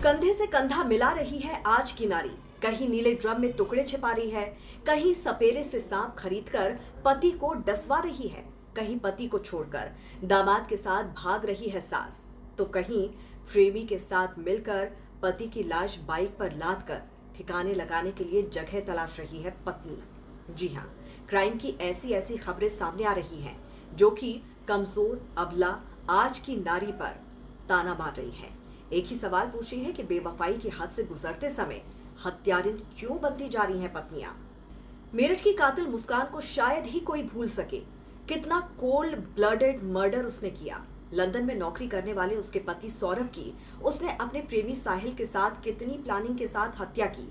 कंधे से कंधा मिला रही है आज की नारी। कहीं नीले ड्रम में टुकड़े छिपा रही है, कहीं सपेरे से सांप खरीदकर पति को डसवा रही है, कहीं पति को छोड़कर दामाद के साथ भाग रही है सास, तो कहीं प्रेमी के साथ मिलकर पति की लाश बाइक पर लाद कर ठिकाने लगाने के लिए जगह तलाश रही है पत्नी। जी हाँ, क्राइम की ऐसी ऐसी खबरें सामने आ रही हैं जो कि कमजोर अबला आज की नारी पर ताना मार रही है। एक ही सवाल पूछ रही है कि बेवफाई की हद से गुजरते समय हत्यारिन क्यों बनती जा रही हैं पत्नियां। मेरठ की कातिल मुस्कान को शायद ही कोई भूल सके। कितना कोल्ड ब्लडेड मर्डर उसने किया। लंदन में नौकरी करने वाले उसके पति सौरभ की उसने अपने प्रेमी साहिल के साथ कितनी प्लानिंग के साथ हत्या की,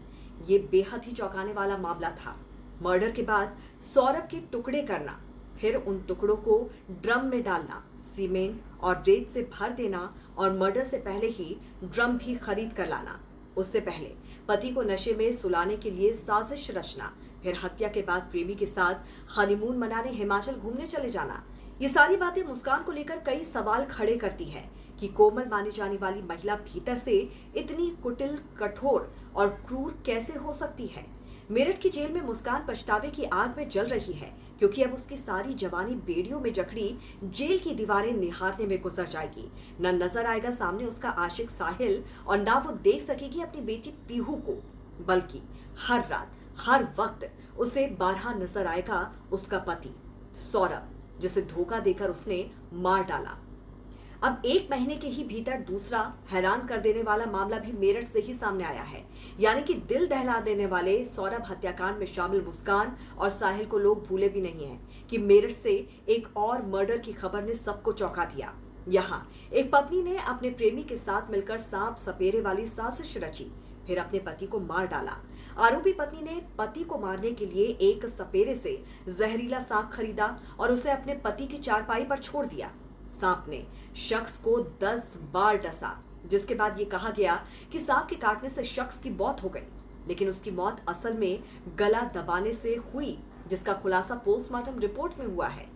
ये बेहद ही चौंकाने वाला मामला था। मर्डर के बाद सौरभ के टुकड़े करना, फिर उन टुकड़ों को ड्रम में डालना, सीमेंट और रेत से भर देना और मर्डर से पहले ही ड्रम भी खरीद कर लाना। उससे पहले पति को नशे में सुलाने के लिए साजिश रचना, फिर हत्या के बाद प्रेमी के साथ हनीमून मनाने हिमाचल घूमने चले जाना। ये सारी बातें मुस्कान को लेकर कई सवाल खड़े करती है कि कोमल मानी जाने वाली महिला भीतर से इतनी कुटिल, कठोर और क्रूर कैसे हो सकती है। मेरठ की जेल में मुस्कान पछतावे की आग में जल रही है, क्योंकि अब उसकी सारी जवानी बेड़ियों में जकड़ी जेल की दीवारें निहारने में गुजर जाएगी। न नजर आएगा सामने उसका आशिक साहिल और ना वो देख सकेगी अपनी बेटी पीहू को, बल्कि हर रात हर वक्त उसे बारहा नजर आएगा उसका पति सौरभ, जिसे धोखा देकर उसने मार डाला। अब एक महीने के ही भीतर दूसरा हैरान कर देने वाला मामला भी मेरठ से ही सामने आया है। यानी कि दिल दहला देने वाले सौरभ हत्याकांड में शामिल मुस्कान और साहिल को लोग भूले भी नहीं हैं कि मेरठ से एक और मर्डर की खबर ने सबको चौंका दिया। यहाँ एक पत्नी ने अपने प्रेमी के साथ मिलकर सांप सपेरे वाली साजिश रची, फिर अपने पति को मार डाला। आरोपी पत्नी ने पति को मारने के लिए एक सपेरे से जहरीला सांप खरीदा और उसे अपने पति की चारपाई पर छोड़ दिया। सांप ने शख्स को 10 बार डसा, जिसके बाद ये कहा गया कि सांप के काटने से शख्स की मौत हो गई, लेकिन उसकी मौत असल में गला दबाने से हुई, जिसका खुलासा पोस्टमार्टम रिपोर्ट में हुआ है।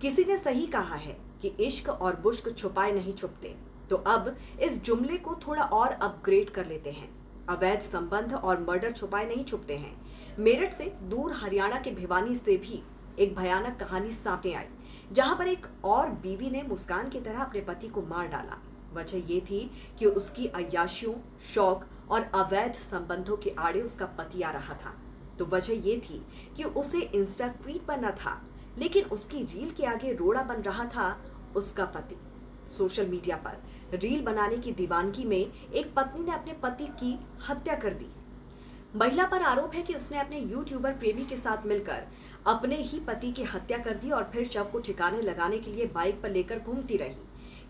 किसी ने सही कहा है कि इश्क और बुश्क छुपाए नहीं छुपते, तो अब इस जुमले को थोड़ा और अपग्रेड कर लेते हैं। अवैध संबंध और मर्डर छुपाए नहीं छुपते हैं। मेरठ से दूर हरियाणा के भिवानी से भी एक भयानक कहानी सामने आई, जहां पर एक और बीवी ने मुस्कान की तरह अपने पति को मार डाला। वजह ये थी कि उसकी अय्याशियों, शौक और अवैध संबंधों के आड़े उसका पति आ रहा था। तो वजह ये थी कि उसे इंस्टा क्वीन बनना था, लेकिन उसकी रील के आगे रोड़ा बन रहा था उसका पति। सोशल मीडिया पर रील बनाने की दीवानगी में एक पत्नी ने अपने पति की हत्या कर दी। महिला पर आरोप है कि उसने अपने यूट्यूबर प्रेमी के साथ मिलकर अपने ही पति की हत्या कर दी और फिर शव को ठिकाने लगाने के लिए बाइक पर लेकर घूमती रही।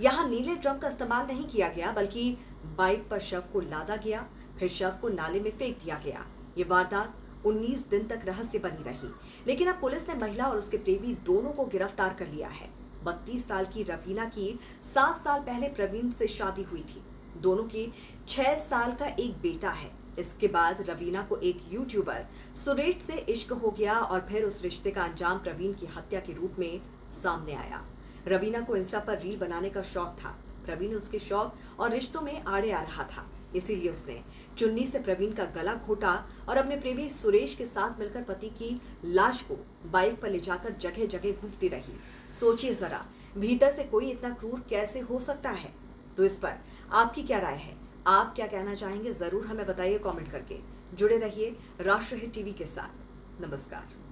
यहाँ नीले ड्रम का इस्तेमाल नहीं किया गया, बल्कि बाइक पर शव को लादा गया, फिर शव को नाले में फेंक दिया गया। ये वारदात 19 दिन तक रहस्य बनी रही, लेकिन अब पुलिस ने महिला और उसके प्रेमी दोनों को गिरफ्तार कर लिया है। 32 साल की रवीना की 7 साल पहले प्रवीण से शादी हुई थी। दोनों की 6 साल का एक बेटा है। इसके बाद रवीना को एक यूट्यूबर सुरेश से इश्क हो गया और फिर उस रिश्ते का अंजाम प्रवीण की हत्या के रूप में सामने आया। रवीना को इंस्टा पर रील बनाने का शौक था। प्रवीण उसके शौक और रिश्तों में आड़े आ रहा था, इसीलिए उसने चुन्नी से प्रवीण का गला घोटा और अपने प्रेमी सुरेश के साथ मिलकर पति की लाश को बाइक पर ले जाकर जगह जगह घूमती रही। सोचिए जरा, भीतर से कोई इतना क्रूर कैसे हो सकता है। तो इस पर आपकी क्या राय है? आप क्या कहना चाहेंगे, जरूर हमें बताइए कमेंट करके। जुड़े रहिए राष्ट्रहित टीवी के साथ। नमस्कार।